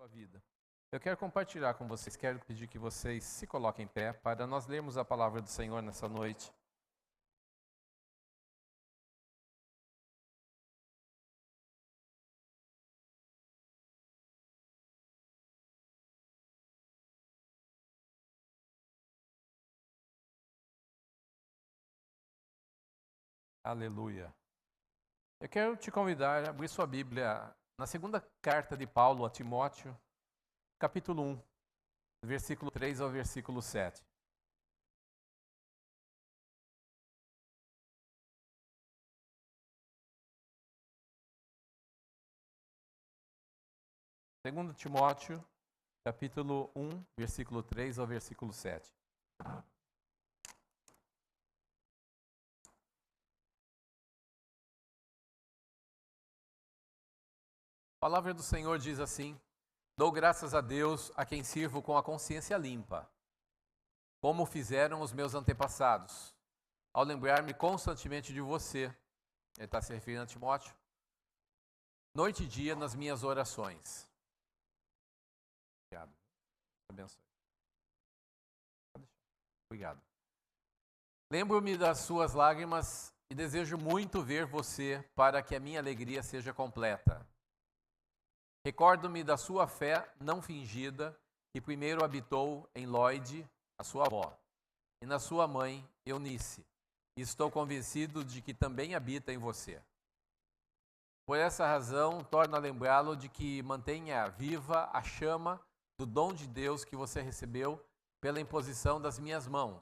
sua vida. Eu quero compartilhar com vocês, quero pedir que vocês se coloquem em pé para nós lermos a palavra do Senhor nessa noite. Aleluia. Eu quero te convidar a abrir sua Bíblia na segunda carta de Paulo a Timóteo, capítulo 1, versículo 3 ao versículo 7. Segundo Timóteo, capítulo 1, versículo 3 ao versículo 7. A palavra do Senhor diz assim: dou graças a Deus a quem sirvo com a consciência limpa, como fizeram os meus antepassados, ao lembrar-me constantemente de você. Ele está se referindo a Timóteo. Noite e dia nas minhas orações. Obrigado. Abençoe. Obrigado. Lembro-me das suas lágrimas e desejo muito ver você para que a minha alegria seja completa. Recordo-me da sua fé não fingida, que primeiro habitou em Lóide, a sua avó, e na sua mãe, Eunice, e estou convencido de que também habita em você. Por essa razão, torno a lembrá-lo de que mantenha viva a chama do dom de Deus que você recebeu pela imposição das minhas mãos.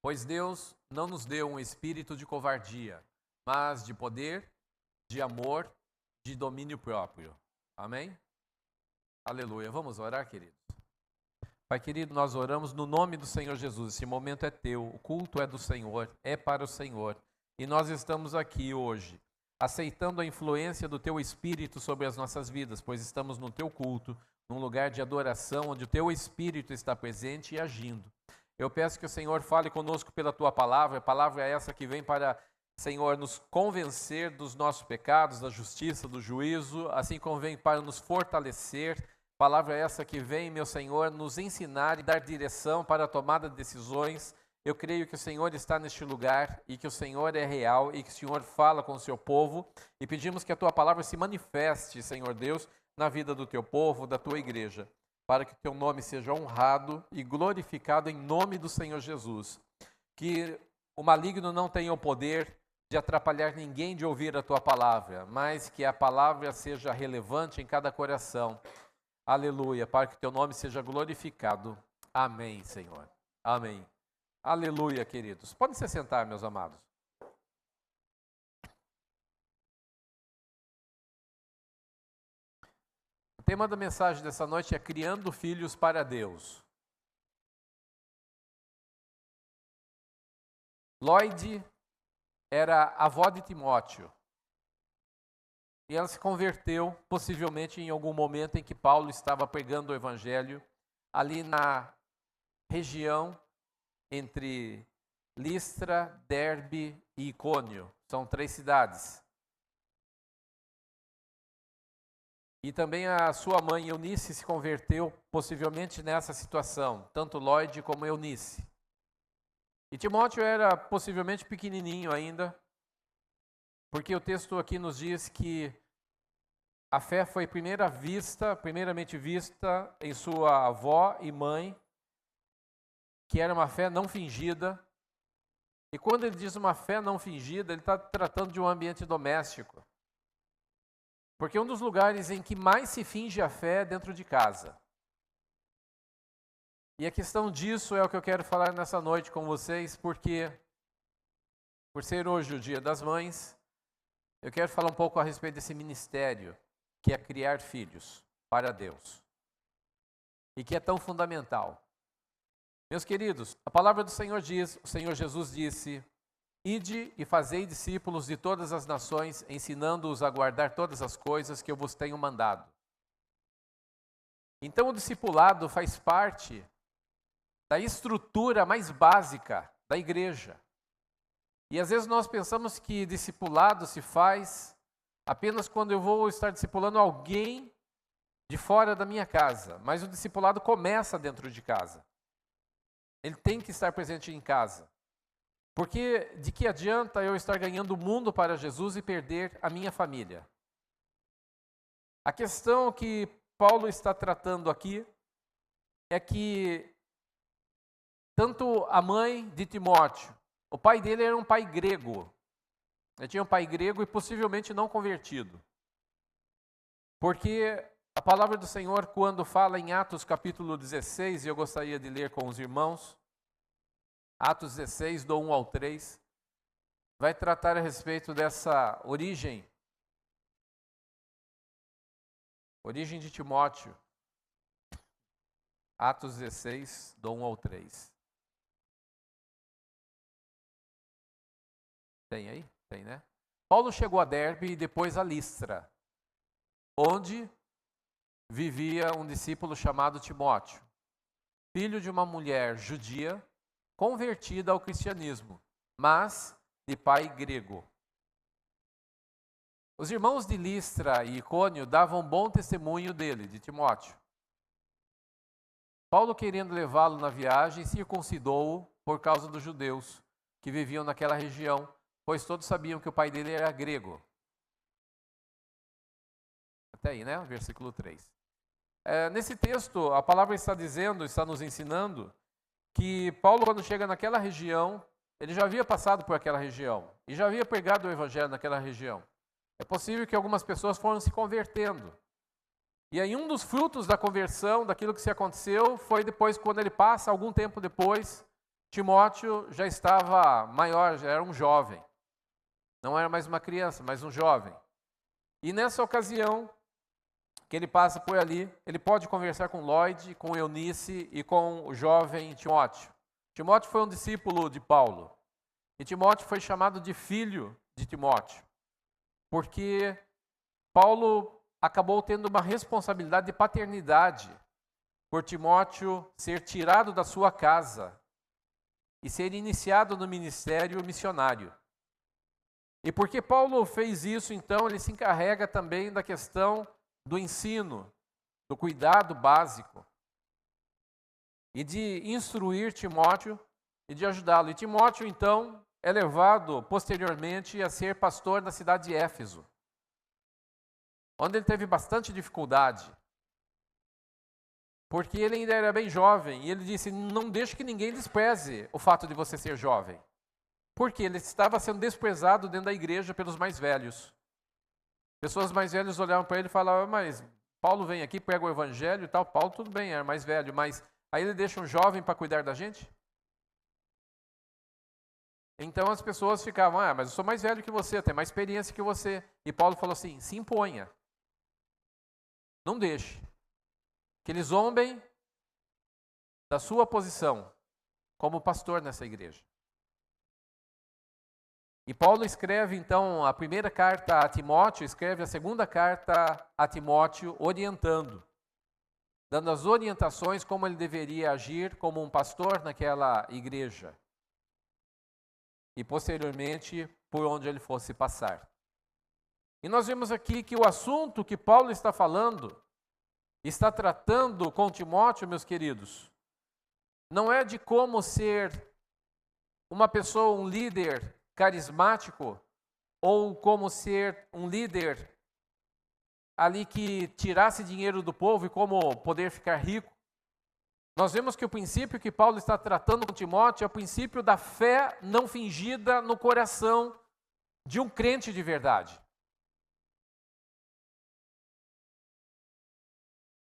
Pois Deus não nos deu um espírito de covardia, mas de poder, de amor, de domínio próprio. Amém? Aleluia. Vamos orar, queridos? Pai querido, nós oramos no nome do Senhor Jesus. Esse momento é teu, o culto é do Senhor, é para o Senhor. E nós estamos aqui hoje, aceitando a influência do teu Espírito sobre as nossas vidas, pois estamos no teu culto, num lugar de adoração, onde o teu Espírito está presente e agindo. Eu peço que o Senhor fale conosco pela tua palavra, a palavra é essa que vem para, Senhor, nos convencer dos nossos pecados, da justiça, do juízo, assim como vem para nos fortalecer. Palavra essa que vem, meu Senhor, nos ensinar e dar direção para a tomada de decisões. Eu creio que o Senhor está neste lugar e que o Senhor é real e que o Senhor fala com o seu povo. E pedimos que a tua palavra se manifeste, Senhor Deus, na vida do teu povo, da tua igreja, para que o teu nome seja honrado e glorificado em nome do Senhor Jesus. Que o maligno não tenha o poder de atrapalhar ninguém de ouvir a tua palavra, mas que a palavra seja relevante em cada coração. Aleluia, para que o teu nome seja glorificado. Amém, Senhor. Amém. Aleluia, queridos. Podem se sentar, meus amados. O tema da mensagem dessa noite é Criando Filhos para Deus. Lóide era avó de Timóteo. E ela se converteu, possivelmente em algum momento em que Paulo estava pregando o evangelho, ali na região entre Listra, Derbe e Icônio. São 3 cidades. E também a sua mãe Eunice se converteu, possivelmente nessa situação, tanto Lóide como Eunice. E Timóteo era possivelmente pequenininho ainda, porque o texto aqui nos diz que a fé foi primeiramente vista em sua avó e mãe, que era uma fé não fingida. E quando ele diz uma fé não fingida, ele está tratando de um ambiente doméstico. Porque um dos lugares em que mais se finge a fé é dentro de casa. E a questão disso é o que eu quero falar nessa noite com vocês, porque, por ser hoje o Dia das Mães, eu quero falar um pouco a respeito desse ministério, que é criar filhos para Deus. E que é tão fundamental. Meus queridos, a palavra do Senhor diz, o Senhor Jesus disse: ide e fazei discípulos de todas as nações, ensinando-os a guardar todas as coisas que eu vos tenho mandado. Então o discipulado faz parte da estrutura mais básica da igreja. E às vezes nós pensamos que discipulado se faz apenas quando eu vou estar discipulando alguém de fora da minha casa, mas o discipulado começa dentro de casa. Ele tem que estar presente em casa. Porque de que adianta eu estar ganhando o mundo para Jesus e perder a minha família? A questão que Paulo está tratando aqui é que tanto a mãe de Timóteo, o pai dele era um pai grego. Ele tinha um pai grego e possivelmente não convertido. Porque a palavra do Senhor, quando fala em Atos capítulo 16, e eu gostaria de ler com os irmãos, Atos 16, do 1 ao 3, vai tratar a respeito dessa origem de Timóteo. Atos 16, do 1 ao 3. Tem aí? Tem, né? Paulo chegou a Derbe e depois a Listra, onde vivia um discípulo chamado Timóteo, filho de uma mulher judia convertida ao cristianismo, mas de pai grego. Os irmãos de Listra e Icônio davam bom testemunho dele, de Timóteo. Paulo, querendo levá-lo na viagem, circuncidou-o por causa dos judeus que viviam naquela região, pois todos sabiam que o pai dele era grego. Até aí, né? Versículo 3. Nesse texto, a palavra está dizendo, está nos ensinando, que Paulo, quando chega naquela região, ele já havia passado por aquela região e já havia pregado o evangelho naquela região. É possível que algumas pessoas foram se convertendo. E aí um dos frutos da conversão, daquilo que se aconteceu, foi depois, quando ele passa, algum tempo depois, Timóteo já estava maior, já era um jovem. Não era mais uma criança, mas um jovem. E nessa ocasião, que ele passa por ali, ele pode conversar com Lloyd, com Eunice e com o jovem Timóteo. Timóteo foi um discípulo de Paulo. E Timóteo foi chamado de filho de Timóteo, porque Paulo acabou tendo uma responsabilidade de paternidade por Timóteo ser tirado da sua casa e ser iniciado no ministério missionário. E porque Paulo fez isso, então, ele se encarrega também da questão do ensino, do cuidado básico, e de instruir Timóteo e de ajudá-lo. E Timóteo, então, é levado posteriormente a ser pastor na cidade de Éfeso, onde ele teve bastante dificuldade, porque ele ainda era bem jovem, e ele disse, não deixe que ninguém despreze o fato de você ser jovem, porque ele estava sendo desprezado dentro da igreja pelos mais velhos. Pessoas mais velhas olhavam para ele e falavam, mas Paulo vem aqui, prega o evangelho e tal. Paulo, tudo bem, era mais velho, mas aí ele deixa um jovem para cuidar da gente? Então as pessoas ficavam, mas eu sou mais velho que você, tenho mais experiência que você. E Paulo falou assim, se imponha. Não deixe que eles zombem da sua posição como pastor nessa igreja. E Paulo escreve, então, a primeira carta a Timóteo, escreve a segunda carta a Timóteo, orientando, dando as orientações como ele deveria agir como um pastor naquela igreja. E, posteriormente, por onde ele fosse passar. E nós vemos aqui que o assunto que Paulo está falando, está tratando com Timóteo, meus queridos, não é de como ser uma pessoa, um líder carismático, ou como ser um líder ali que tirasse dinheiro do povo e como poder ficar rico. Nós vemos que o princípio que Paulo está tratando com Timóteo é o princípio da fé não fingida no coração de um crente de verdade.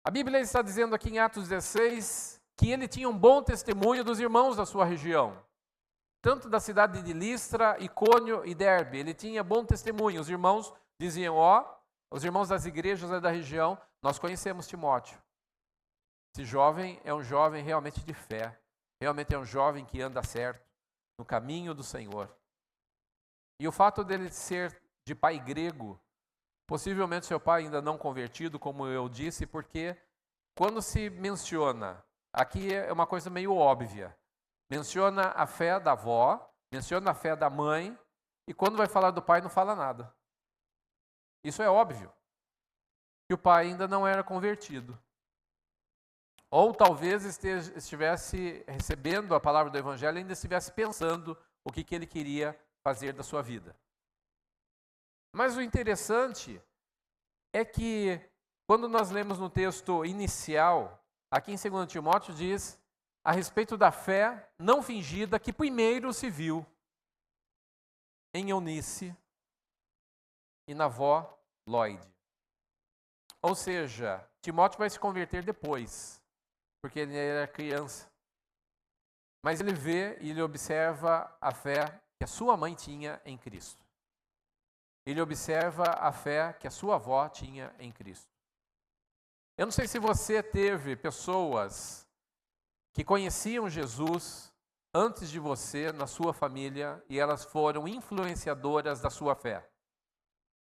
A Bíblia está dizendo aqui em Atos 16 que ele tinha um bom testemunho dos irmãos da sua região. Tanto da cidade de Listra, Icônio e Derbe. Ele tinha bom testemunho. Os irmãos diziam, os irmãos das igrejas da região, nós conhecemos Timóteo. Esse jovem é um jovem realmente de fé. Realmente é um jovem que anda certo, no caminho do Senhor. E o fato dele ser de pai grego, possivelmente seu pai ainda não convertido, como eu disse, porque quando se menciona, aqui é uma coisa meio óbvia, menciona a fé da avó, menciona a fé da mãe, e quando vai falar do pai não fala nada. Isso é óbvio. que o pai ainda não era convertido. Ou talvez estivesse recebendo a palavra do Evangelho e ainda estivesse pensando o que ele queria fazer da sua vida. Mas o interessante é que, quando nós lemos no texto inicial, aqui em 2 Timóteo diz a respeito da fé não fingida que primeiro se viu em Eunice e na avó Lloyd. Ou seja, Timóteo vai se converter depois, porque ele era criança. Mas ele vê e ele observa a fé que a sua mãe tinha em Cristo. Ele observa a fé que a sua avó tinha em Cristo. Eu não sei se você teve pessoas que conheciam Jesus antes de você, na sua família, e elas foram influenciadoras da sua fé.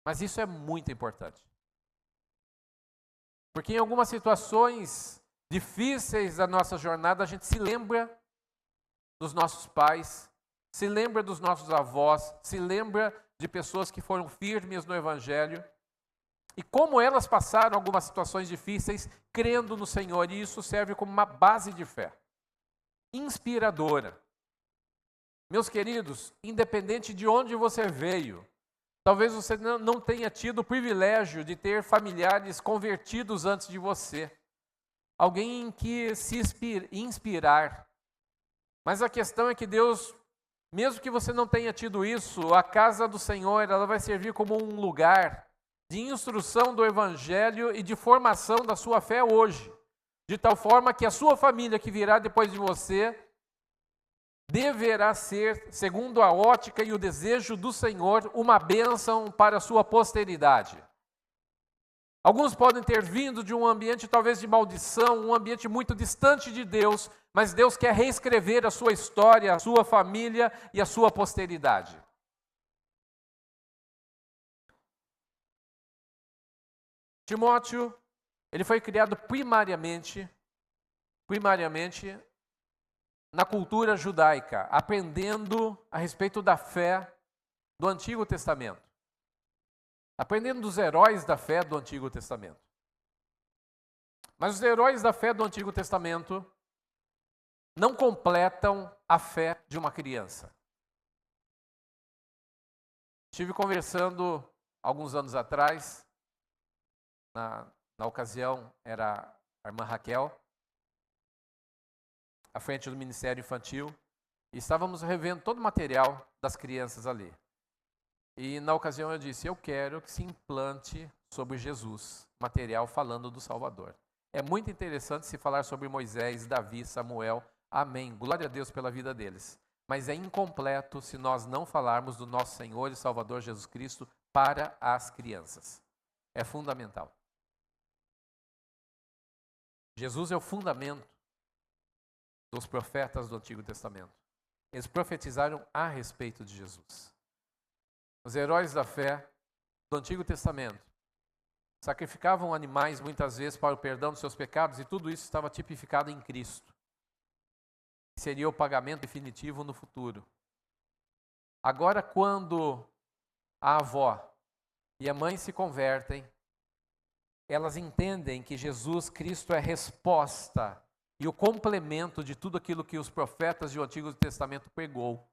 Mas isso é muito importante. Porque em algumas situações difíceis da nossa jornada, a gente se lembra dos nossos pais, se lembra dos nossos avós, se lembra de pessoas que foram firmes no Evangelho, e como elas passaram algumas situações difíceis, crendo no Senhor, e isso serve como uma base de fé, inspiradora. Meus queridos, independente de onde você veio, talvez você não tenha tido o privilégio de ter familiares convertidos antes de você, alguém em que se inspirar, mas a questão é que Deus, mesmo que você não tenha tido isso, a casa do Senhor, ela vai servir como um lugar de instrução do Evangelho e de formação da sua fé hoje, de tal forma que a sua família que virá depois de você deverá ser, segundo a ótica e o desejo do Senhor, uma bênção para a sua posteridade. Alguns podem ter vindo de um ambiente talvez de maldição, um ambiente muito distante de Deus, mas Deus quer reescrever a sua história, a sua família e a sua posteridade. Timóteo, ele foi criado primariamente na cultura judaica, aprendendo a respeito da fé do Antigo Testamento. Aprendendo dos heróis da fé do Antigo Testamento. Mas os heróis da fé do Antigo Testamento não completam a fé de uma criança. Estive conversando alguns anos atrás, na ocasião era a irmã Raquel, à frente do Ministério Infantil, e estávamos revendo todo o material das crianças ali. E na ocasião eu disse, eu quero que se implante sobre Jesus, material falando do Salvador. É muito interessante se falar sobre Moisés, Davi, Samuel, amém, glória a Deus pela vida deles. Mas é incompleto se nós não falarmos do nosso Senhor e Salvador Jesus Cristo para as crianças. É fundamental. Jesus é o fundamento dos profetas do Antigo Testamento. Eles profetizaram a respeito de Jesus. Os heróis da fé do Antigo Testamento sacrificavam animais muitas vezes para o perdão dos seus pecados e tudo isso estava tipificado em Cristo. Seria o pagamento definitivo no futuro. Agora, quando a avó e a mãe se convertem, elas entendem que Jesus Cristo é a resposta e o complemento de tudo aquilo que os profetas do Antigo Testamento pregou.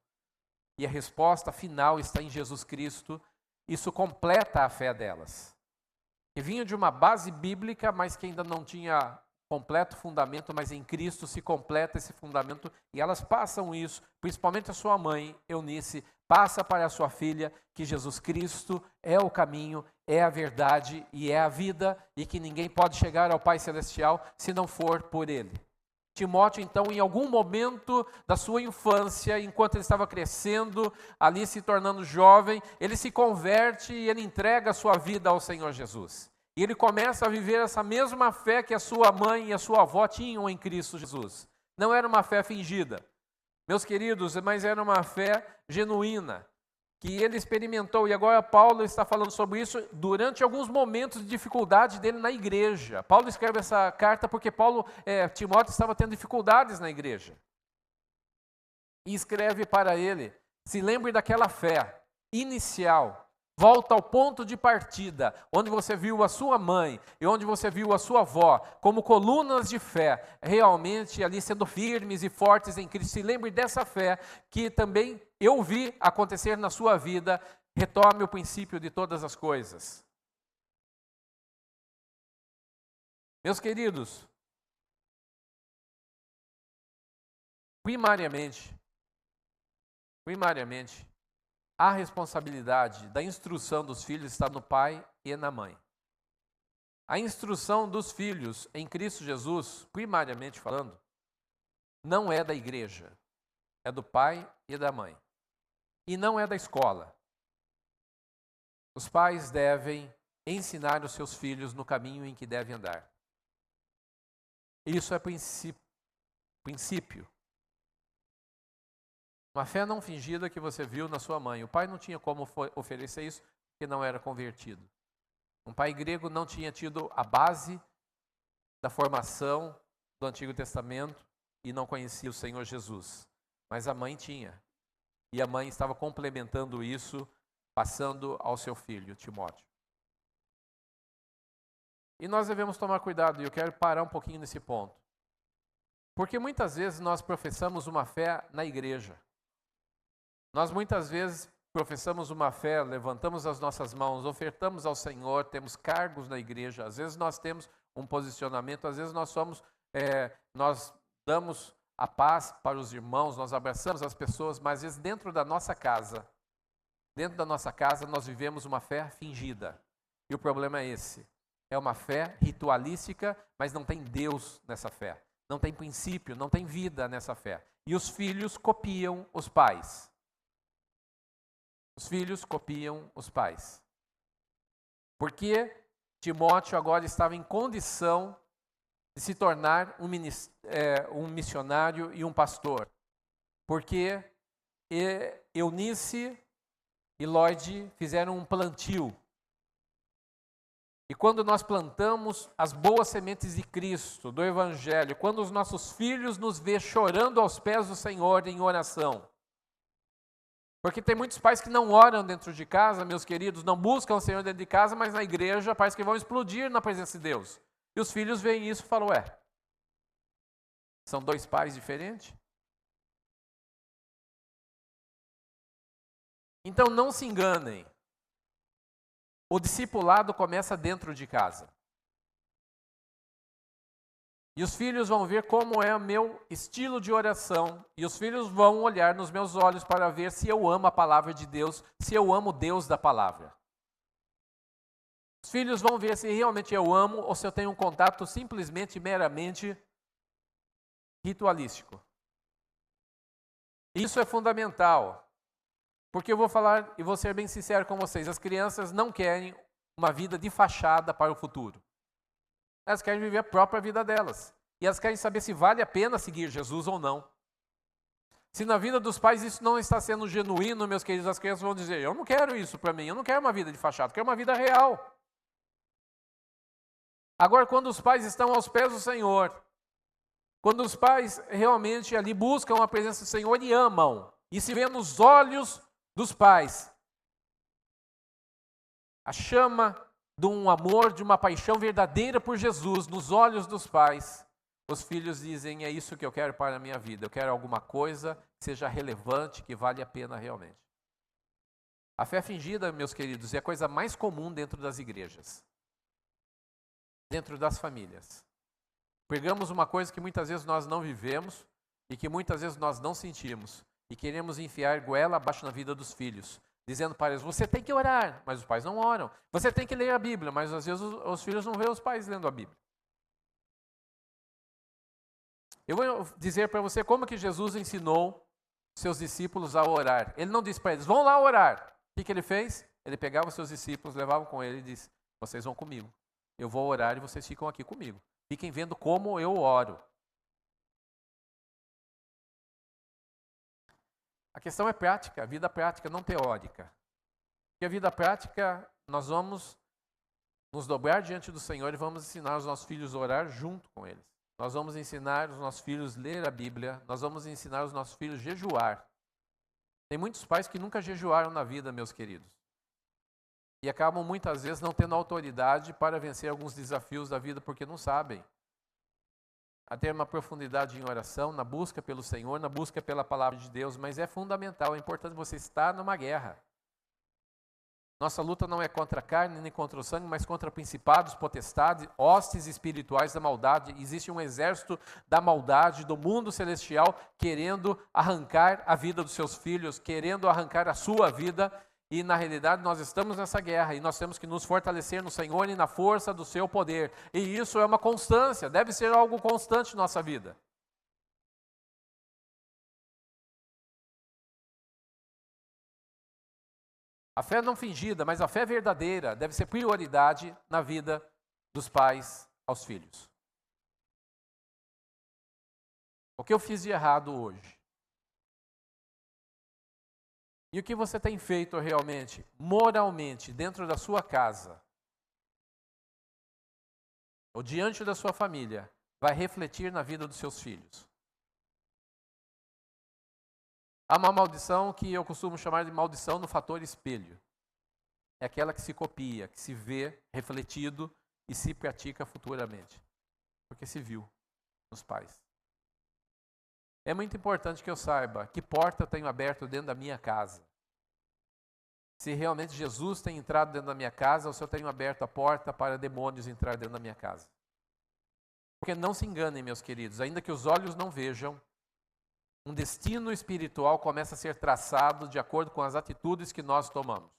E a resposta final está em Jesus Cristo. Isso completa a fé delas. Que vinha de uma base bíblica, mas que ainda não tinha completo fundamento, mas em Cristo se completa esse fundamento. E elas passam isso, principalmente a sua mãe, Eunice, passa para a sua filha que Jesus Cristo é o caminho, é a verdade e é a vida, e que ninguém pode chegar ao Pai Celestial se não for por Ele. Timóteo, então, em algum momento da sua infância, enquanto ele estava crescendo, ali se tornando jovem, ele se converte e ele entrega a sua vida ao Senhor Jesus. E ele começa a viver essa mesma fé que a sua mãe e a sua avó tinham em Cristo Jesus. Não era uma fé fingida, meus queridos, mas era uma fé genuína, que ele experimentou, e agora Paulo está falando sobre isso durante alguns momentos de dificuldade dele na igreja. Paulo escreve essa carta porque Timóteo estava tendo dificuldades na igreja. E escreve para ele, se lembre daquela fé inicial, Volta ao ponto de partida, onde você viu a sua mãe e onde você viu a sua avó como colunas de fé, realmente ali sendo firmes e fortes em Cristo. Se lembre dessa fé que também eu vi acontecer na sua vida. Retome o princípio de todas as coisas. Meus queridos, primariamente, a responsabilidade da instrução dos filhos está no pai e na mãe. A instrução dos filhos em Cristo Jesus, primariamente falando, não é da igreja, é do pai e da mãe. E não é da escola. Os pais devem ensinar os seus filhos no caminho em que devem andar. Isso é princípio. Uma fé não fingida que você viu na sua mãe. O pai não tinha como oferecer isso, porque não era convertido. Um pai grego não tinha tido a base da formação do Antigo Testamento e não conhecia o Senhor Jesus. Mas a mãe tinha. E a mãe estava complementando isso, passando ao seu filho, Timóteo. E nós devemos tomar cuidado, e eu quero parar um pouquinho nesse ponto. Porque muitas vezes nós professamos uma fé na igreja. Nós muitas vezes professamos uma fé, levantamos as nossas mãos, ofertamos ao Senhor, temos cargos na igreja, às vezes nós temos um posicionamento, às vezes nós damos a paz para os irmãos, nós abraçamos as pessoas, mas às vezes dentro da nossa casa nós vivemos uma fé fingida. E o problema é esse. É uma fé ritualística, mas não tem Deus nessa fé. Não tem princípio, não tem vida nessa fé. E os filhos copiam os pais. Os filhos copiam os pais. Porque Timóteo agora estava em condição de se tornar um missionário e um pastor. Porque Eunice e Lloyd fizeram um plantio. E quando nós plantamos as boas sementes de Cristo, do Evangelho, quando os nossos filhos nos vê chorando aos pés do Senhor em oração, porque tem muitos pais que não oram dentro de casa, meus queridos, não buscam o Senhor dentro de casa, mas na igreja parece que vão explodir na presença de Deus. E os filhos veem isso e falam, são dois pais diferentes? Então não se enganem. O discipulado começa dentro de casa. E os filhos vão ver como é o meu estilo de oração. E os filhos vão olhar nos meus olhos para ver se eu amo a palavra de Deus, se eu amo Deus da palavra. Os filhos vão ver se realmente eu amo ou se eu tenho um contato simplesmente, meramente ritualístico. Isso é fundamental. Porque eu vou falar e vou ser bem sincero com vocês, as crianças não querem uma vida de fachada para o futuro. Elas querem viver a própria vida delas. E elas querem saber se vale a pena seguir Jesus ou não. Se na vida dos pais isso não está sendo genuíno, meus queridos, as crianças vão dizer, eu não quero isso para mim, eu não quero uma vida de fachada, eu quero uma vida real. Agora, quando os pais estão aos pés do Senhor, quando os pais realmente ali buscam a presença do Senhor e amam, e se vê nos olhos dos pais a chama de um amor, de uma paixão verdadeira por Jesus nos olhos dos pais, os filhos dizem, é isso que eu quero para a minha vida, eu quero alguma coisa que seja relevante, que vale a pena realmente. A fé fingida, meus queridos, é a coisa mais comum dentro das igrejas, dentro das famílias. Pegamos uma coisa que muitas vezes nós não vivemos e que muitas vezes nós não sentimos e queremos enfiar goela abaixo na vida dos filhos. Dizendo para eles, você tem que orar, mas os pais não oram. Você tem que ler a Bíblia, mas às vezes os filhos não veem os pais lendo a Bíblia. Eu vou dizer para você como que Jesus ensinou seus discípulos a orar. Ele não disse para eles, vão lá orar. O que ele fez? Ele pegava os seus discípulos, levava com ele e disse, vocês vão comigo. Eu vou orar e vocês ficam aqui comigo. Fiquem vendo como eu oro. A questão é prática, a vida prática, não teórica. Porque a vida prática, nós vamos nos dobrar diante do Senhor e vamos ensinar os nossos filhos a orar junto com eles. Nós vamos ensinar os nossos filhos a ler a Bíblia, nós vamos ensinar os nossos filhos a jejuar. Tem muitos pais que nunca jejuaram na vida, meus queridos. e acabam muitas vezes não tendo autoridade para vencer alguns desafios da vida porque não sabem. A ter uma profundidade em oração, na busca pelo Senhor, na busca pela palavra de Deus, mas é fundamental, é importante você estar numa guerra. Nossa luta não é contra a carne nem contra o sangue, mas contra principados, potestades, hostes espirituais da maldade. Existe um exército da maldade, do mundo celestial, querendo arrancar a vida dos seus filhos, querendo arrancar a sua vida. E na realidade nós estamos nessa guerra e nós temos que nos fortalecer no Senhor e na força do seu poder. E isso é uma constância, deve ser algo constante em nossa vida. A fé não fingida, mas a fé verdadeira deve ser prioridade na vida dos pais aos filhos. O que eu fiz de errado hoje? E o que você tem feito realmente, moralmente, dentro da sua casa, ou diante da sua família, vai refletir na vida dos seus filhos? Há uma maldição que eu costumo chamar de maldição no fator espelho. É aquela que se copia, que se vê refletido e se pratica futuramente. Porque se viu nos pais. É muito importante que eu saiba que porta eu tenho aberto dentro da minha casa. Se realmente Jesus tem entrado dentro da minha casa ou se eu tenho aberto a porta para demônios entrar dentro da minha casa. Porque não se enganem, meus queridos, ainda que os olhos não vejam, um destino espiritual começa a ser traçado de acordo com as atitudes que nós tomamos.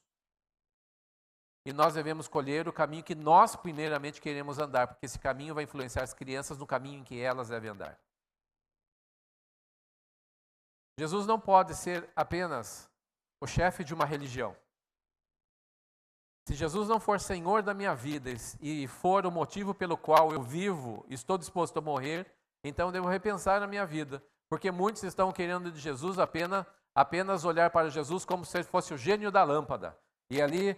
E nós devemos escolher o caminho que nós primeiramente queremos andar, porque esse caminho vai influenciar as crianças no caminho em que elas devem andar. Jesus não pode ser apenas o chefe de uma religião. Se Jesus não for Senhor da minha vida e for o motivo pelo qual eu vivo, estou disposto a morrer, então eu devo repensar na minha vida. Porque muitos estão querendo de Jesus apenas olhar para Jesus como se ele fosse o gênio da lâmpada. E ali,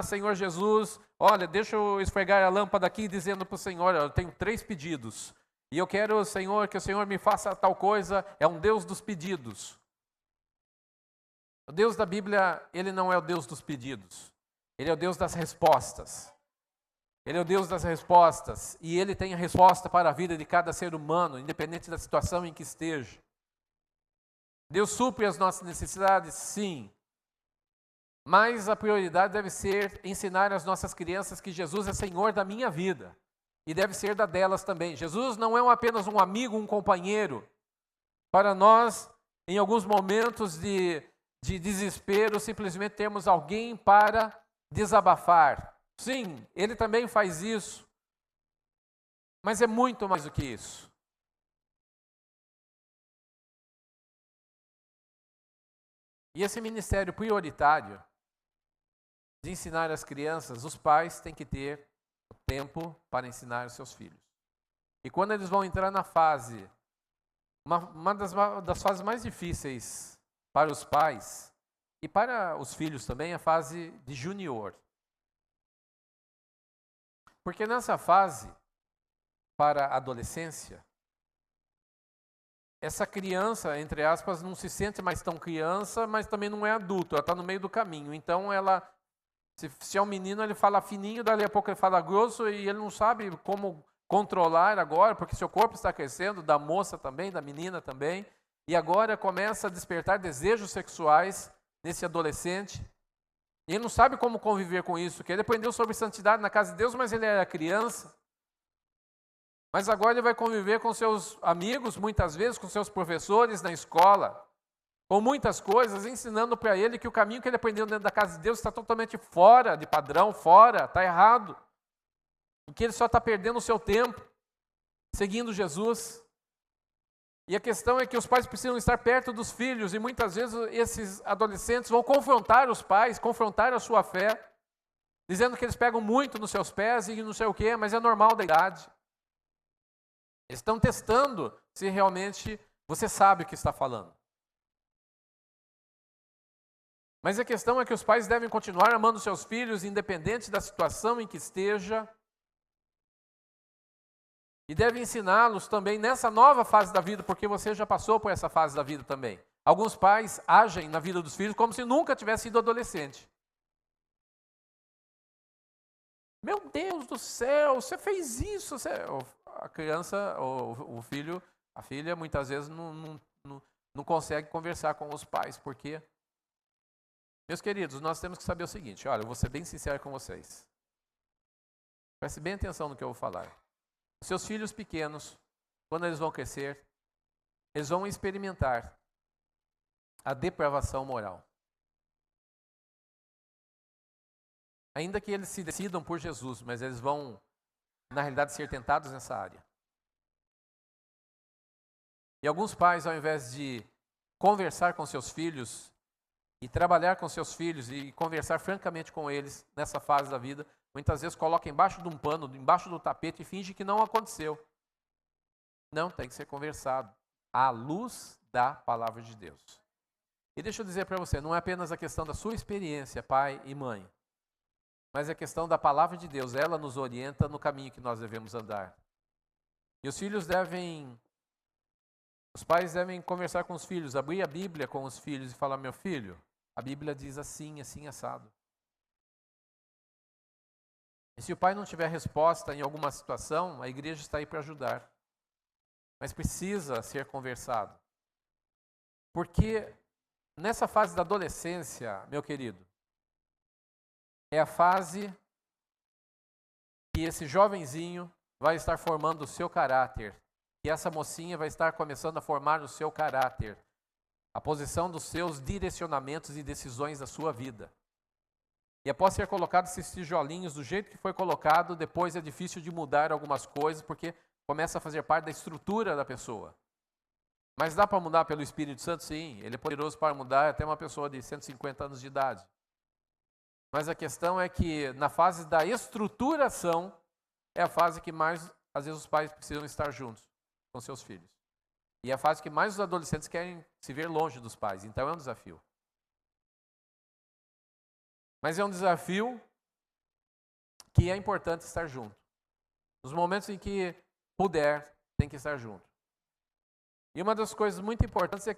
Senhor Jesus, olha, deixa eu esfregar a lâmpada aqui dizendo para o Senhor, eu tenho 3 pedidos. E eu quero, Senhor, que o Senhor me faça tal coisa. É um Deus dos pedidos. O Deus da Bíblia, ele não é o Deus dos pedidos. Ele é o Deus das respostas. Ele é o Deus das respostas e Ele tem a resposta para a vida de cada ser humano, independente da situação em que esteja. Deus supre as nossas necessidades? Sim. Mas a prioridade deve ser ensinar às nossas crianças que Jesus é Senhor da minha vida e deve ser da delas também. Jesus não é apenas um amigo, um companheiro. Para nós, em alguns momentos de desespero, simplesmente temos alguém para desabafar. Sim, ele também faz isso, mas é muito mais do que isso. E esse ministério prioritário de ensinar as crianças, os pais têm que ter tempo para ensinar os seus filhos. E quando eles vão entrar na fase, uma das fases mais difíceis para os pais e para os filhos também, é a fase de junior. Porque nessa fase, para a adolescência, essa criança, entre aspas, não se sente mais tão criança, mas também não é adulto, ela está no meio do caminho. Então, ela, se é um menino, ele fala fininho, dali a pouco ele fala grosso e ele não sabe como controlar agora, porque seu corpo está crescendo, da moça também, da menina também, e agora começa a despertar desejos sexuais nesse adolescente. E ele não sabe como conviver com isso, porque ele aprendeu sobre santidade na casa de Deus, mas ele era criança. Mas agora ele vai conviver com seus amigos, muitas vezes, com seus professores na escola, com muitas coisas, ensinando para ele que o caminho que ele aprendeu dentro da casa de Deus está totalmente fora de padrão, está errado. E que ele só está perdendo o seu tempo, seguindo Jesus. E a questão é que os pais precisam estar perto dos filhos, e muitas vezes esses adolescentes vão confrontar os pais, confrontar a sua fé, dizendo que eles pegam muito nos seus pés e não sei o quê, mas é normal da idade. Eles estão testando se realmente você sabe o que está falando. Mas a questão é que os pais devem continuar amando seus filhos, independente da situação em que esteja, e deve ensiná-los também nessa nova fase da vida, porque você já passou por essa fase da vida também. Alguns pais agem na vida dos filhos como se nunca tivesse sido adolescente. Meu Deus do céu, você fez isso. A criança, o filho, a filha, muitas vezes não consegue conversar com os pais. Por quê? Meus queridos, nós temos que saber o seguinte. Olha, eu vou ser bem sincero com vocês. Preste bem atenção no que eu vou falar. Os seus filhos pequenos, quando eles vão crescer, eles vão experimentar a depravação moral. Ainda que eles se decidam por Jesus, mas eles vão, na realidade, ser tentados nessa área. E alguns pais, ao invés de conversar com seus filhos e trabalhar com seus filhos e conversar francamente com eles nessa fase da vida, muitas vezes coloca embaixo de um pano, embaixo do tapete e finge que não aconteceu. Não, tem que ser conversado à luz da palavra de Deus. E deixa eu dizer para você, não é apenas a questão da sua experiência, pai e mãe, mas é a questão da palavra de Deus. Ela nos orienta no caminho que nós devemos andar. E os pais devem conversar com os filhos, abrir a Bíblia com os filhos e falar, meu filho, a Bíblia diz assim, assim, assado. E se o pai não tiver resposta em alguma situação, a igreja está aí para ajudar. Mas precisa ser conversado. Porque nessa fase da adolescência, meu querido, é a fase que esse jovenzinho vai estar formando o seu caráter. E essa mocinha vai estar começando a formar o seu caráter. A posição dos seus direcionamentos e decisões da sua vida. E após ser colocado esses tijolinhos do jeito que foi colocado, depois é difícil de mudar algumas coisas, porque começa a fazer parte da estrutura da pessoa. Mas dá para mudar pelo Espírito Santo? Sim, ele é poderoso para mudar até uma pessoa de 150 anos de idade. Mas a questão é que na fase da estruturação, é a fase que mais, às vezes, os pais precisam estar juntos com seus filhos. E é a fase que mais os adolescentes querem se ver longe dos pais. Então é um desafio. Mas é um desafio que é importante estar junto. Nos momentos em que puder, tem que estar junto. E uma das coisas muito importantes é a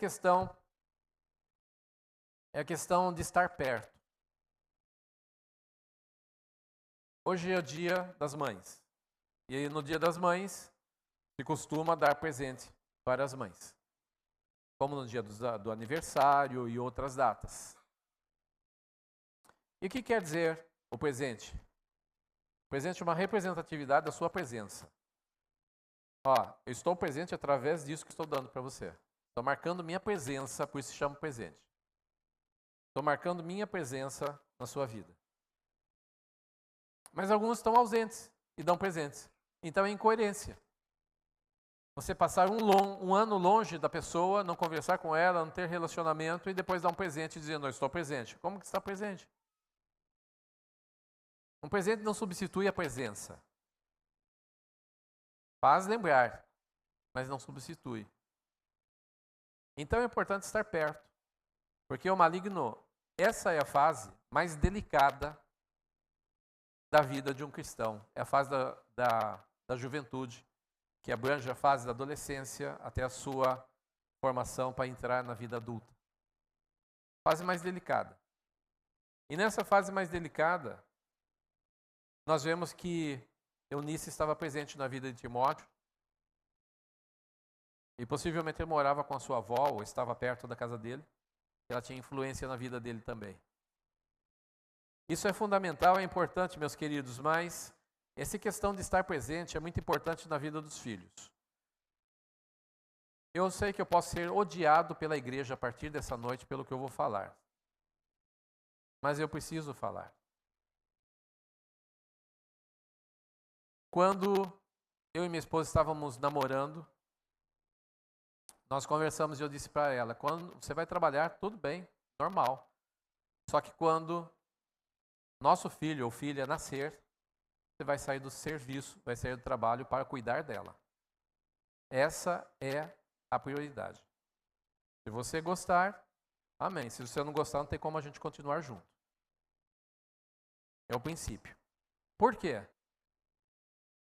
questão de estar perto. Hoje é o dia das mães. E aí, no dia das mães, se costuma dar presente para as mães. Como no dia do aniversário e outras datas. E o que quer dizer o presente? O presente é uma representatividade da sua presença. Eu estou presente através disso que estou dando para você. Estou marcando minha presença, por isso se chama presente. Estou marcando minha presença na sua vida. Mas alguns estão ausentes e dão presentes. Então é incoerência. Você passar um ano longe da pessoa, não conversar com ela, não ter relacionamento e depois dar um presente dizendo, eu estou presente. Como que está presente? Um presente não substitui a presença. Faz lembrar, mas não substitui. Então é importante estar perto. Porque o maligno, essa é a fase mais delicada da vida de um cristão. É a fase da juventude, que abrange a fase da adolescência até a sua formação para entrar na vida adulta. Fase mais delicada. E nessa fase mais delicada, nós vemos que Eunice estava presente na vida de Timóteo. E possivelmente ele morava com a sua avó, ou estava perto da casa dele. Ela tinha influência na vida dele também. Isso é fundamental, é importante, meus queridos, mas essa questão de estar presente é muito importante na vida dos filhos. Eu sei que eu posso ser odiado pela igreja a partir dessa noite pelo que eu vou falar. Mas eu preciso falar. Quando eu e minha esposa estávamos namorando, nós conversamos e eu disse para ela, quando você vai trabalhar, tudo bem, normal. Só que quando nosso filho ou filha nascer, você vai sair do serviço, vai sair do trabalho para cuidar dela. Essa é a prioridade. Se você gostar, amém. Se você não gostar, não tem como a gente continuar junto. É o princípio. Por quê?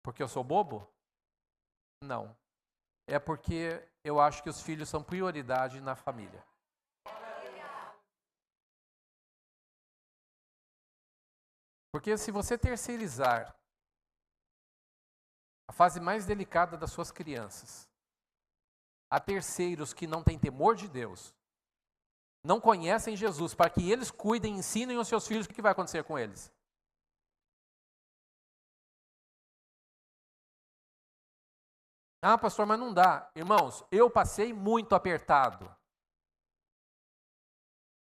Porque eu sou bobo? Não. É porque eu acho que os filhos são prioridade na família. Porque se você terceirizar a fase mais delicada das suas crianças a terceiros que não têm temor de Deus, não conhecem Jesus, para que eles cuidem e ensinem os seus filhos, o que vai acontecer com eles? Ah, pastor, mas não dá. Irmãos, eu passei muito apertado.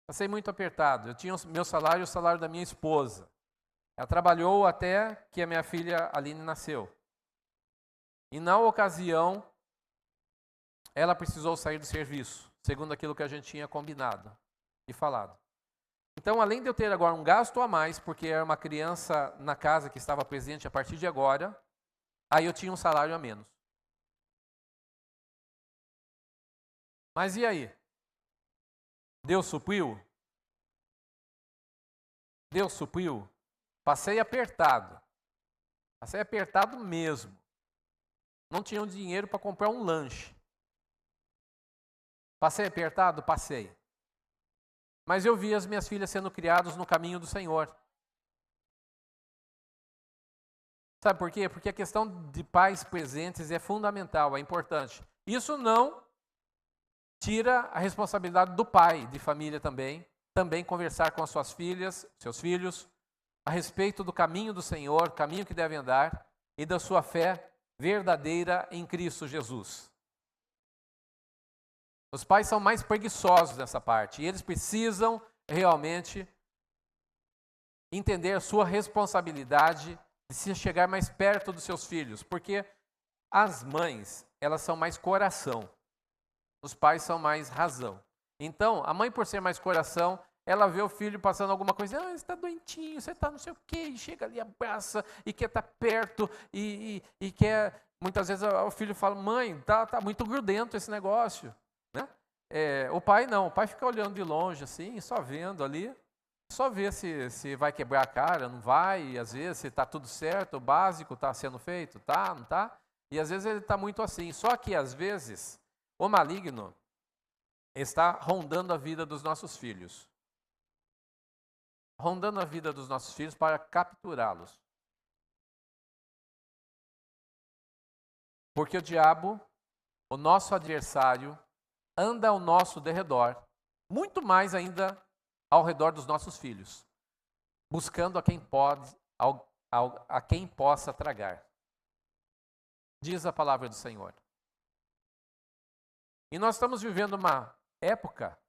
Passei muito apertado. Eu tinha o meu salário e o salário da minha esposa. Ela trabalhou até que a minha filha Aline nasceu. E na ocasião, ela precisou sair do serviço, segundo aquilo que a gente tinha combinado e falado. Então, além de eu ter agora um gasto a mais, porque era uma criança na casa que estava presente a partir de agora, aí eu tinha um salário a menos. Mas e aí? Deus supriu? Deus supriu? Passei apertado. Passei apertado mesmo. Não tinha dinheiro para comprar um lanche. Passei apertado? Passei. Mas eu vi as minhas filhas sendo criadas no caminho do Senhor. Sabe por quê? Porque a questão de pais presentes é fundamental, é importante. Isso não tira a responsabilidade do pai de família também conversar com as suas filhas, seus filhos, a respeito do caminho do Senhor, caminho que devem andar, e da sua fé verdadeira em Cristo Jesus. Os pais são mais preguiçosos nessa parte, e eles precisam realmente entender a sua responsabilidade de se chegar mais perto dos seus filhos, porque as mães, elas são mais coração. Os pais são mais razão. Então, a mãe, por ser mais coração, ela vê o filho passando alguma coisa, você está doentinho, você está não sei o quê, e chega ali, abraça, e quer estar perto, e quer... Muitas vezes o filho fala, mãe, tá muito grudento esse negócio. Né? O pai não, o pai fica olhando de longe, assim, só vendo ali, só vê se vai quebrar a cara, não vai, e às vezes se está tudo certo, o básico está sendo feito, tá, não está? E às vezes ele está muito assim, só que às vezes... O maligno está rondando a vida dos nossos filhos. Rondando a vida dos nossos filhos para capturá-los. Porque o diabo, o nosso adversário, anda ao nosso derredor, muito mais ainda ao redor dos nossos filhos, buscando a quem pode, a quem possa tragar. Diz a palavra do Senhor. E nós estamos vivendo uma época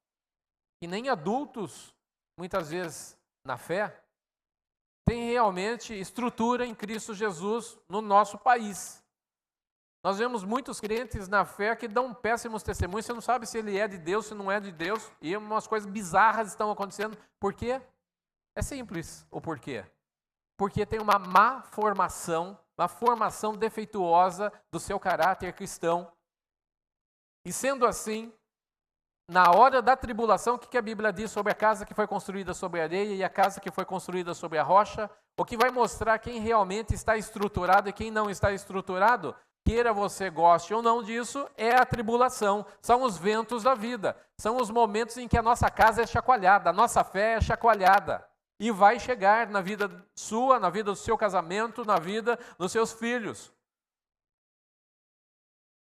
que nem adultos, muitas vezes na fé, têm realmente estrutura em Cristo Jesus no nosso país. Nós vemos muitos crentes na fé que dão péssimos testemunhos, você não sabe se ele é de Deus, se não é de Deus, e umas coisas bizarras estão acontecendo. Por quê? É simples o porquê. Porque tem uma má formação, uma formação defeituosa do seu caráter cristão. E sendo assim, na hora da tribulação, o que a Bíblia diz sobre a casa que foi construída sobre a areia e a casa que foi construída sobre a rocha? O que vai mostrar quem realmente está estruturado e quem não está estruturado, queira você goste ou não disso, é a tribulação. São os ventos da vida. São os momentos em que a nossa casa é chacoalhada, a nossa fé é chacoalhada. E vai chegar na vida sua, na vida do seu casamento, na vida dos seus filhos.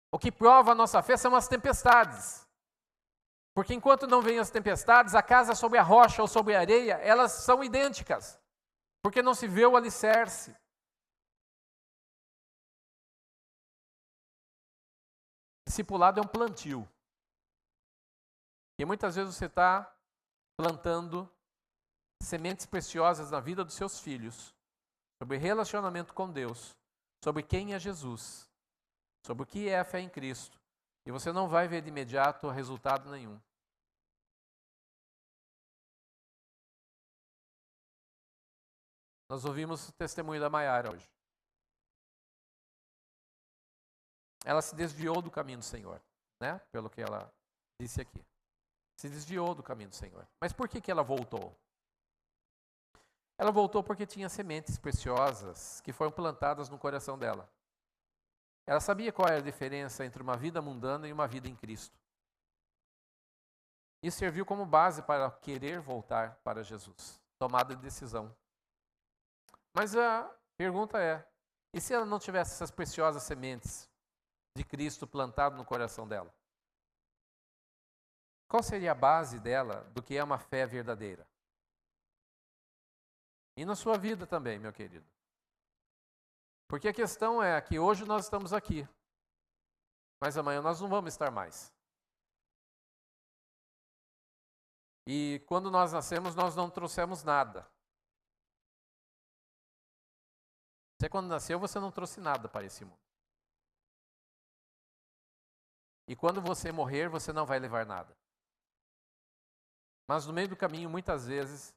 O que prova a nossa fé são as tempestades. Porque enquanto não vêm as tempestades, a casa sobre a rocha ou sobre a areia, elas são idênticas. Porque não se vê o alicerce. Discipulado é um plantio. E muitas vezes você está plantando sementes preciosas na vida dos seus filhos, sobre relacionamento com Deus, sobre quem é Jesus, sobre o que é a fé em Cristo. E você não vai ver de imediato resultado nenhum. Nós ouvimos o testemunho da Maiara hoje. Ela se desviou do caminho do Senhor, né? Pelo que ela disse aqui. Se desviou do caminho do Senhor. Mas por que ela voltou? Ela voltou porque tinha sementes preciosas que foram plantadas no coração dela. Ela sabia qual era a diferença entre uma vida mundana e uma vida em Cristo. Isso serviu como base para querer voltar para Jesus. Tomada de decisão. Mas a pergunta é, e se ela não tivesse essas preciosas sementes de Cristo plantado no coração dela? Qual seria a base dela do que é uma fé verdadeira? E na sua vida também, meu querido. Porque a questão é que hoje nós estamos aqui, mas amanhã nós não vamos estar mais. E quando nós nascemos, nós não trouxemos nada. Você quando nasceu, você não trouxe nada para esse mundo. E quando você morrer, você não vai levar nada. Mas no meio do caminho, muitas vezes,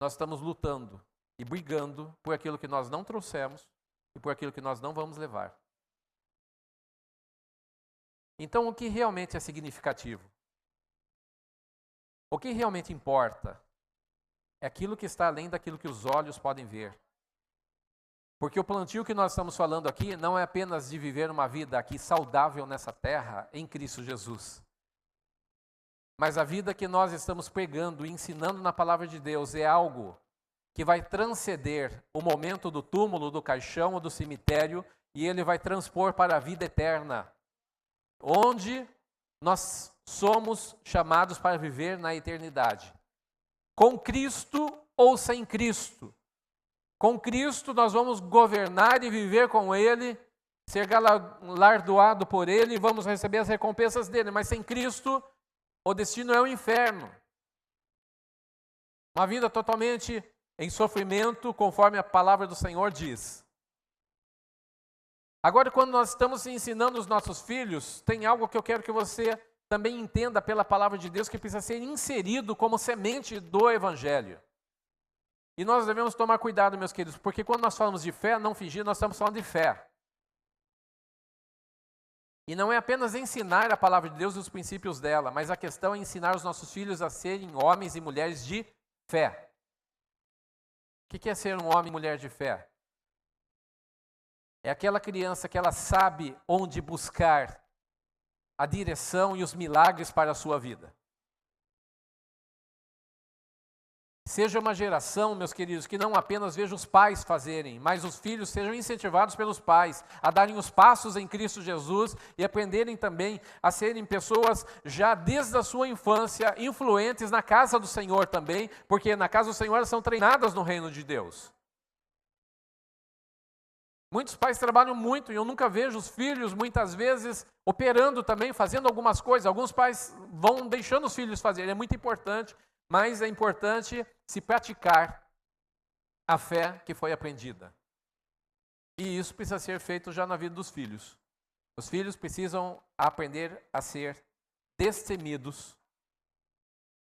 nós estamos lutando e brigando por aquilo que nós não trouxemos e por aquilo que nós não vamos levar. Então, o que realmente é significativo? O que realmente importa é aquilo que está além daquilo que os olhos podem ver. Porque o plantio que nós estamos falando aqui não é apenas de viver uma vida aqui saudável nessa terra, em Cristo Jesus. Mas a vida que nós estamos pregando e ensinando na palavra de Deus é algo que vai transcender o momento do túmulo, do caixão ou do cemitério, e ele vai transpor para a vida eterna, onde nós somos chamados para viver na eternidade. Com Cristo ou sem Cristo. Com Cristo nós vamos governar e viver com Ele, ser galardoado por Ele e vamos receber as recompensas dele. Mas sem Cristo, o destino é o inferno. Uma vida totalmente em sofrimento, conforme a palavra do Senhor diz. Agora, quando nós estamos ensinando os nossos filhos, tem algo que eu quero que você também entenda pela palavra de Deus, que precisa ser inserido como semente do Evangelho. E nós devemos tomar cuidado, meus queridos, porque quando nós falamos de fé, não fingir, nós estamos falando de fé. E não é apenas ensinar a palavra de Deus e os princípios dela, mas a questão é ensinar os nossos filhos a serem homens e mulheres de fé. O que é ser um homem e mulher de fé? É aquela criança que ela sabe onde buscar a direção e os milagres para a sua vida. Seja uma geração, meus queridos, que não apenas veja os pais fazerem, mas os filhos sejam incentivados pelos pais a darem os passos em Cristo Jesus e aprenderem também a serem pessoas já desde a sua infância influentes na casa do Senhor também, porque na casa do Senhor elas são treinadas no reino de Deus. Muitos pais trabalham muito e eu nunca vejo os filhos, muitas vezes, operando também, fazendo algumas coisas. Alguns pais vão deixando os filhos fazerem, é muito importante, mas é importante se praticar a fé que foi aprendida. E isso precisa ser feito já na vida dos filhos. Os filhos precisam aprender a ser destemidos,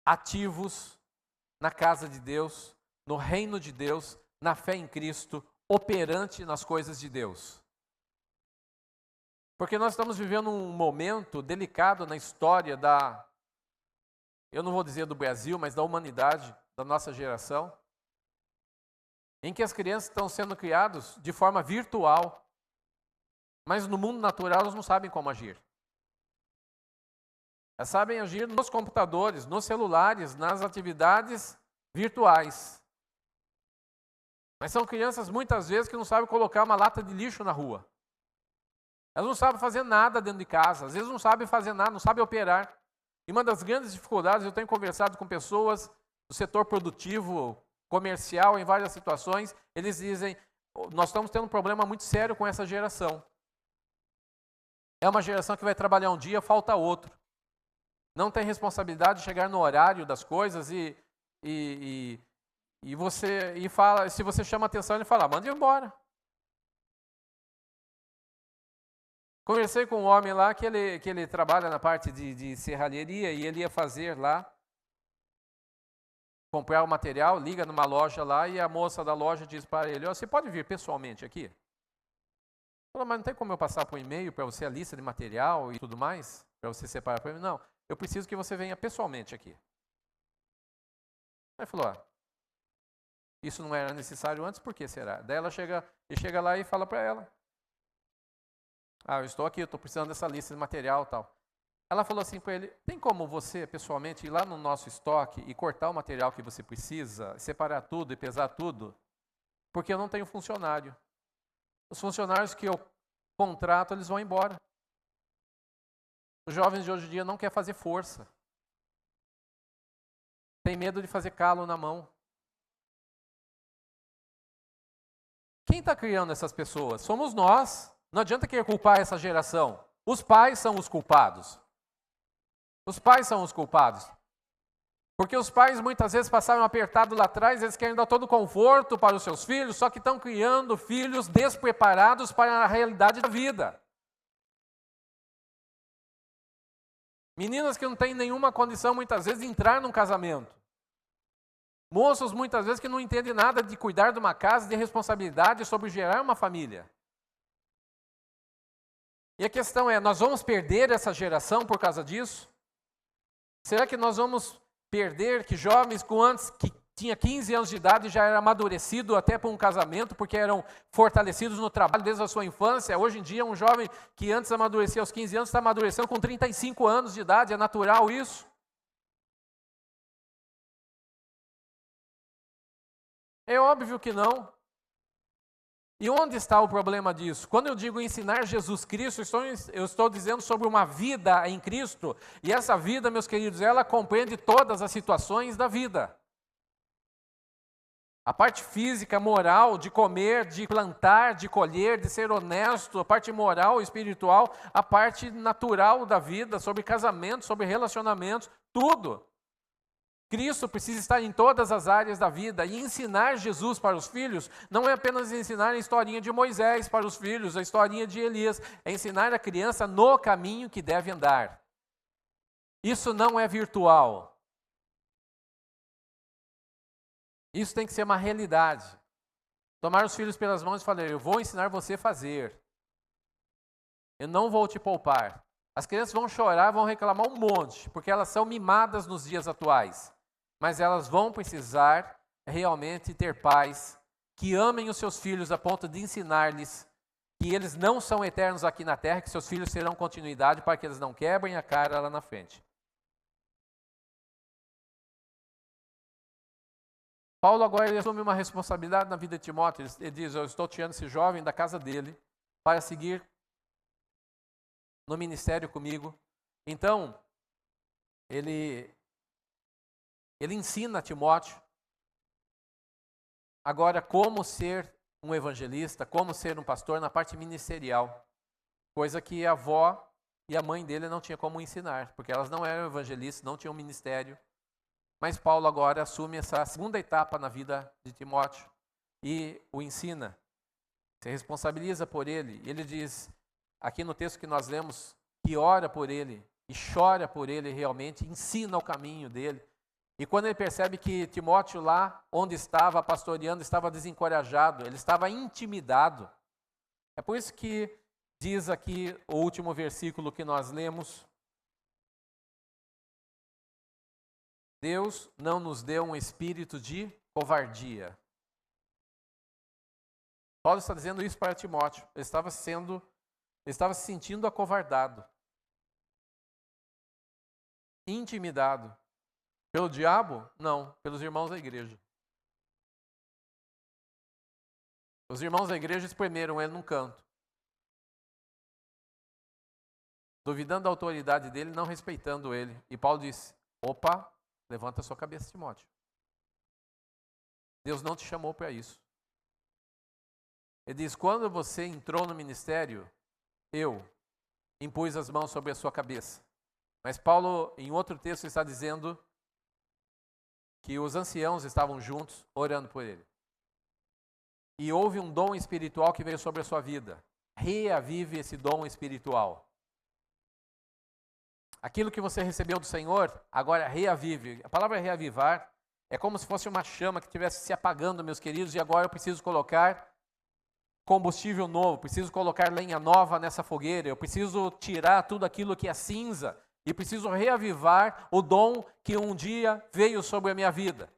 ativos na casa de Deus, no reino de Deus, na fé em Cristo, operante nas coisas de Deus. Porque nós estamos vivendo um momento delicado na história eu não vou dizer do Brasil, mas da humanidade, da nossa geração, em que as crianças estão sendo criadas de forma virtual, mas no mundo natural elas não sabem como agir. Elas sabem agir nos computadores, nos celulares, nas atividades virtuais. Mas são crianças, muitas vezes, que não sabem colocar uma lata de lixo na rua. Elas não sabem fazer nada dentro de casa, às vezes não sabem fazer nada, não sabem operar. E uma das grandes dificuldades, eu tenho conversado com pessoas do setor produtivo, comercial, em várias situações, eles dizem, nós estamos tendo um problema muito sério com essa geração. É uma geração que vai trabalhar um dia, falta outro. Não tem responsabilidade de chegar no horário das coisas e fala, se você chama atenção, ele fala, manda embora. Conversei com um homem lá que ele trabalha na parte de serralheria e ele ia fazer lá, comprar o material, liga numa loja lá e a moça da loja diz para ele, você pode vir pessoalmente aqui? Falou, mas não tem como eu passar por e-mail para você a lista de material e tudo mais? Para você separar para mim? Não, eu preciso que você venha pessoalmente aqui. Aí falou, isso não era necessário antes, por que será? Daí ele chega lá e fala para ela, eu estou aqui, eu estou precisando dessa lista de material e tal. Ela falou assim para ele, tem como você pessoalmente ir lá no nosso estoque e cortar o material que você precisa, separar tudo e pesar tudo? porque eu não tenho funcionário. Os funcionários que eu contrato, eles vão embora. Os jovens de hoje em dia não querem fazer força. Tem medo de fazer calo na mão. Quem está criando essas pessoas? Somos nós. Não adianta querer culpar essa geração. Os pais são os culpados. Os pais são os culpados. Porque os pais muitas vezes passaram apertado lá atrás, eles querem dar todo o conforto para os seus filhos, só que estão criando filhos despreparados para a realidade da vida. Meninas que não têm nenhuma condição muitas vezes de entrar num casamento. Moços muitas vezes que não entendem nada de cuidar de uma casa, de responsabilidade sobre gerar uma família. E a questão é, nós vamos perder essa geração por causa disso? Será que nós vamos perder que jovens que tinha 15 anos de idade já era amadurecido até para um casamento, porque eram fortalecidos no trabalho desde a sua infância? Hoje em dia, um jovem que antes amadurecia aos 15 anos está amadurecendo com 35 anos de idade. É natural isso? É óbvio que não. E onde está o problema disso? Quando eu digo ensinar Jesus Cristo, eu estou dizendo sobre uma vida em Cristo. E essa vida, meus queridos, ela compreende todas as situações da vida. A parte física, moral, de comer, de plantar, de colher, de ser honesto, a parte moral, espiritual, a parte natural da vida, sobre casamento, sobre relacionamentos, tudo. Cristo precisa estar em todas as áreas da vida, e ensinar Jesus para os filhos não é apenas ensinar a historinha de Moisés para os filhos, a historinha de Elias, é ensinar a criança no caminho que deve andar. Isso não é virtual. Isso tem que ser uma realidade. Tomar os filhos pelas mãos e falar, eu vou ensinar você a fazer. Eu não vou te poupar. As crianças vão chorar, vão reclamar um monte, porque elas são mimadas nos dias atuais. Mas elas vão precisar realmente ter pais que amem os seus filhos a ponto de ensinar-lhes que eles não são eternos aqui na terra, que seus filhos terão continuidade para que eles não quebrem a cara lá na frente. Paulo agora ele assume uma responsabilidade na vida de Timóteo. Ele diz, eu estou tirando esse jovem da casa dele para seguir no ministério comigo. Então, ele ensina a Timóteo agora como ser um evangelista, como ser um pastor na parte ministerial, coisa que a avó e a mãe dele não tinham como ensinar, porque elas não eram evangelistas, não tinham ministério. Mas Paulo agora assume essa segunda etapa na vida de Timóteo e o ensina, se responsabiliza por ele. Ele diz, aqui no texto que nós lemos, que ora por ele e chora por ele realmente, ensina o caminho dele. E quando ele percebe que Timóteo lá, onde estava pastoreando, estava desencorajado, ele estava intimidado. É por isso que diz aqui o último versículo que nós lemos, Deus não nos deu um espírito de covardia. Paulo está dizendo isso para Timóteo. Ele estava se sentindo acovardado, intimidado. Pelo diabo? Não, pelos irmãos da igreja. Os irmãos da igreja espremeram ele num canto, duvidando da autoridade dele, não respeitando ele. E Paulo disse, opa, levanta a sua cabeça, Timóteo. Deus não te chamou para isso. Ele diz, quando você entrou no ministério, eu impus as mãos sobre a sua cabeça. Mas Paulo, em outro texto, está dizendo que os anciãos estavam juntos, orando por ele. E houve um dom espiritual que veio sobre a sua vida. Reavive esse dom espiritual. Aquilo que você recebeu do Senhor, agora reavive. A palavra reavivar é como se fosse uma chama que estivesse se apagando, meus queridos, e agora eu preciso colocar combustível novo, preciso colocar lenha nova nessa fogueira, eu preciso tirar tudo aquilo que é cinza e preciso reavivar o dom que um dia veio sobre a minha vida.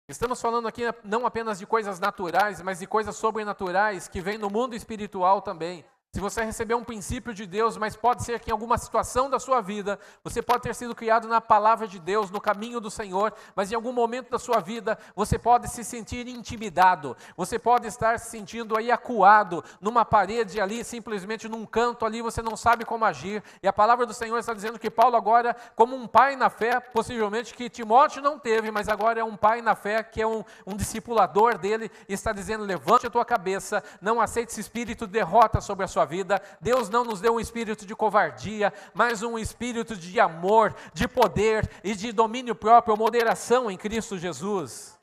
Estamos falando aqui não apenas de coisas naturais, mas de coisas sobrenaturais que vêm no mundo espiritual também. Se você recebeu um princípio de Deus, mas pode ser que em alguma situação da sua vida, você pode ter sido criado na palavra de Deus, no caminho do Senhor, mas em algum momento da sua vida, você pode se sentir intimidado, você pode estar se sentindo aí acuado, numa parede ali, simplesmente num canto ali, você não sabe como agir, e a palavra do Senhor está dizendo que Paulo agora, como um pai na fé, possivelmente que Timóteo não teve, mas agora é um pai na fé, que é um discipulador dele, e está dizendo, levante a tua cabeça, não aceite esse espírito de derrota sobre a sua vida. Deus não nos deu um espírito de covardia, mas um espírito de amor, de poder e de domínio próprio, moderação em Cristo Jesus.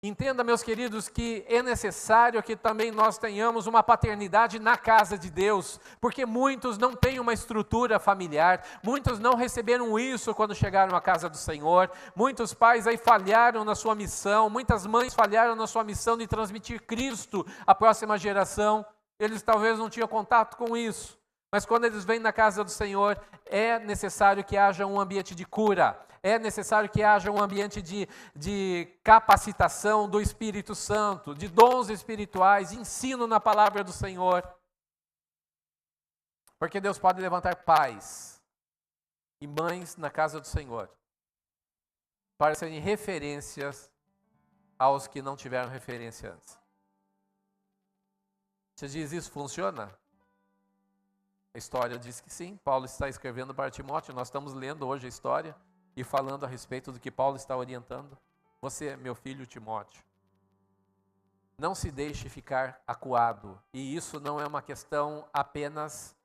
Entenda, meus queridos, que é necessário que também nós tenhamos uma paternidade na casa de Deus, porque muitos não têm uma estrutura familiar, muitos não receberam isso quando chegaram à casa do Senhor, muitos pais aí falharam na sua missão, muitas mães falharam na sua missão de transmitir Cristo à próxima geração. Eles talvez não tinham contato com isso, mas quando eles vêm na casa do Senhor, é necessário que haja um ambiente de cura, é necessário que haja um ambiente de capacitação do Espírito Santo, de dons espirituais, ensino na palavra do Senhor. Porque Deus pode levantar pais e mães na casa do Senhor, para serem referências aos que não tiveram referência antes. Você diz, isso funciona? A história diz que sim. Paulo está escrevendo para Timóteo, nós estamos lendo hoje a história e falando a respeito do que Paulo está orientando. Você, meu filho Timóteo, não se deixe ficar acuado. E isso não é uma questão apenas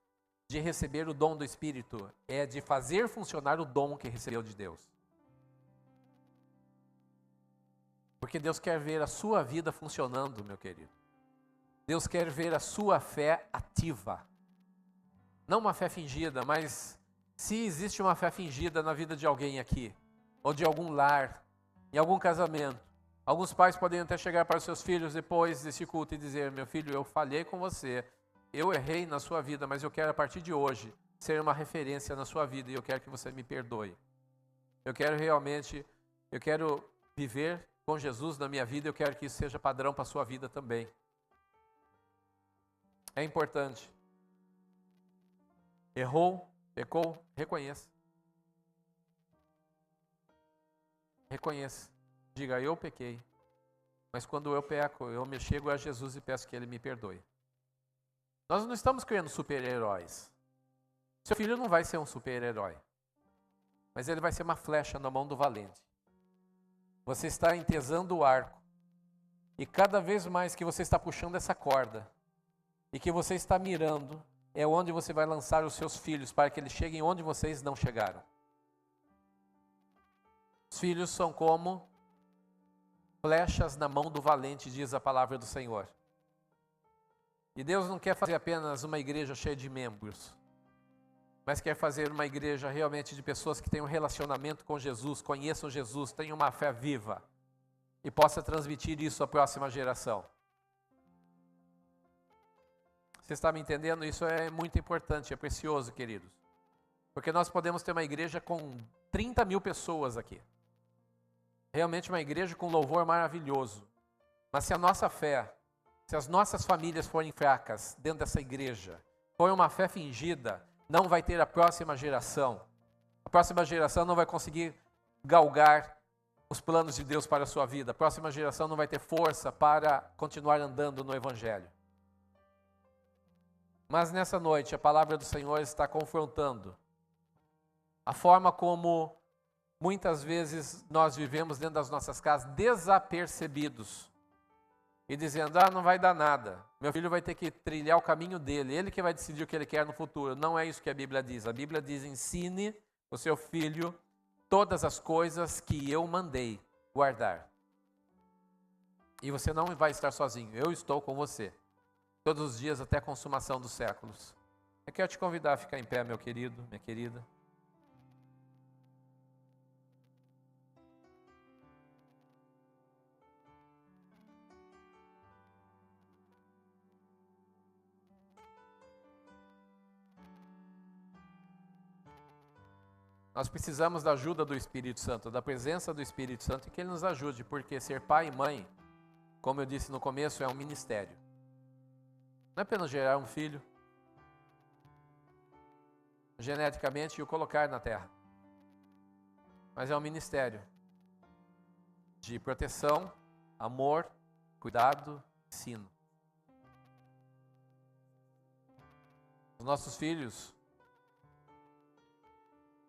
de receber o dom do Espírito, é de fazer funcionar o dom que recebeu de Deus. Porque Deus quer ver a sua vida funcionando, meu querido. Deus quer ver a sua fé ativa. Não uma fé fingida, mas se existe uma fé fingida na vida de alguém aqui, ou de algum lar, em algum casamento, alguns pais podem até chegar para os seus filhos depois desse culto e dizer, meu filho, eu falhei com você, eu errei na sua vida, mas eu quero a partir de hoje ser uma referência na sua vida e eu quero que você me perdoe. Eu quero viver com Jesus na minha vida, eu quero que isso seja padrão para a sua vida também. É importante. Errou, pecou, reconheça. Reconheça. Diga, eu pequei. Mas quando eu peco, eu me chego a Jesus e peço que Ele me perdoe. Nós não estamos criando super-heróis. Seu filho não vai ser um super-herói. Mas ele vai ser uma flecha na mão do valente. Você está entesando o arco. E cada vez mais que você está puxando essa corda, e que você está mirando, é onde você vai lançar os seus filhos, para que eles cheguem onde vocês não chegaram. Os filhos são como flechas na mão do valente, diz a palavra do Senhor. E Deus não quer fazer apenas uma igreja cheia de membros, mas quer fazer uma igreja realmente de pessoas que tenham um relacionamento com Jesus, conheçam Jesus, tenham uma fé viva e possa transmitir isso à próxima geração. Você está me entendendo? Isso é muito importante, é precioso, queridos. Porque nós podemos ter uma igreja com 30 mil pessoas aqui. Realmente uma igreja com louvor maravilhoso. Mas se a nossa fé, se as nossas famílias forem fracas dentro dessa igreja, for uma fé fingida, não vai ter a próxima geração. A próxima geração não vai conseguir galgar os planos de Deus para a sua vida. A próxima geração não vai ter força para continuar andando no Evangelho. Mas nessa noite a palavra do Senhor está confrontando a forma como muitas vezes nós vivemos dentro das nossas casas desapercebidos e dizendo, não vai dar nada, meu filho vai ter que trilhar o caminho dele, ele que vai decidir o que ele quer no futuro. Não é isso que a Bíblia diz. A Bíblia diz, ensine o seu filho todas as coisas que eu mandei guardar. E você não vai estar sozinho, eu estou com você. Todos os dias até a consumação dos séculos. Eu quero te convidar a ficar em pé, meu querido, minha querida. Nós precisamos da ajuda do Espírito Santo, da presença do Espírito Santo, e que Ele nos ajude, porque ser pai e mãe, como eu disse no começo, é um ministério. Não é apenas gerar um filho, geneticamente, e o colocar na terra. Mas é um ministério de proteção, amor, cuidado, ensino. Os nossos filhos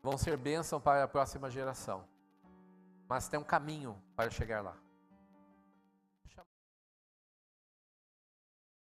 vão ser bênção para a próxima geração. Mas tem um caminho para chegar lá.